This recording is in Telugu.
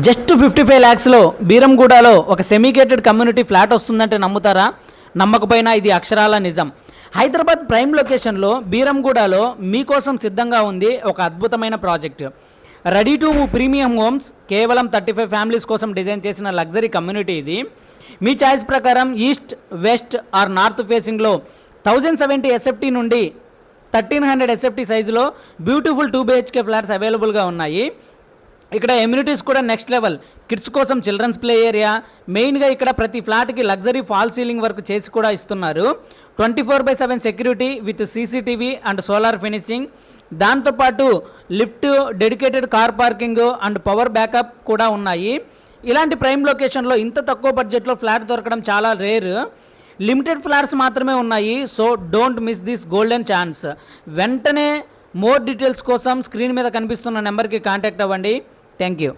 జస్ట్ 55 lakhsలో బీరంగూడలో ఒక సెమీకేటెడ్ కమ్యూనిటీ ఫ్లాట్ వస్తుందంటే నమ్ముతారా? నమ్మకపోయినా ఇది అక్షరాల నిజం. హైదరాబాద్ ప్రైమ్ లొకేషన్లో బీరంగూడలో మీకోసం సిద్ధంగా ఉంది ఒక అద్భుతమైన project. Ready to move premium homes, కేవలం 35 ఫ్యామిలీస్ కోసం డిజైన్ చేసిన లగ్జరీ కమ్యూనిటీ ఇది. మీ ఛాయిస్ ప్రకారం ఈస్ట్, వెస్ట్ ఆర్ నార్త్ ఫేసింగ్లో 1070 SFT నుండి 1300 SFT సైజులో బ్యూటిఫుల్ 2 BHK ఫ్లాట్స్ అవైలబుల్గా ఉన్నాయి. ఇక్కడ ఎమ్యూనిటీస్ కూడా నెక్స్ట్ లెవెల్. కిడ్స్ కోసం చిల్డ్రన్స్ ప్లే ఏరియా, మెయిన్గా ఇక్కడ ప్రతి ఫ్లాట్కి లగ్జరీ ఫాల్ సీలింగ్ వర్క్ చేసి కూడా ఇస్తున్నారు. 24/7 security with CCTV and solar finishing. దాంతోపాటు lift, dedicated car parking and power backup కూడా ఉన్నాయి. ఇలాంటి ప్రైమ్ లొకేషన్లో ఇంత తక్కువ బడ్జెట్లో ఫ్లాట్ దొరకడం చాలా రేర్. లిమిటెడ్ ఫ్లాట్స్ మాత్రమే ఉన్నాయి. So don't miss this golden chance. వెంటనే మోర్ డీటెయిల్స్ కోసం స్క్రీన్ మీద కనిపిస్తున్న నెంబర్కి కాంటాక్ట్ అవ్వండి. Thank you.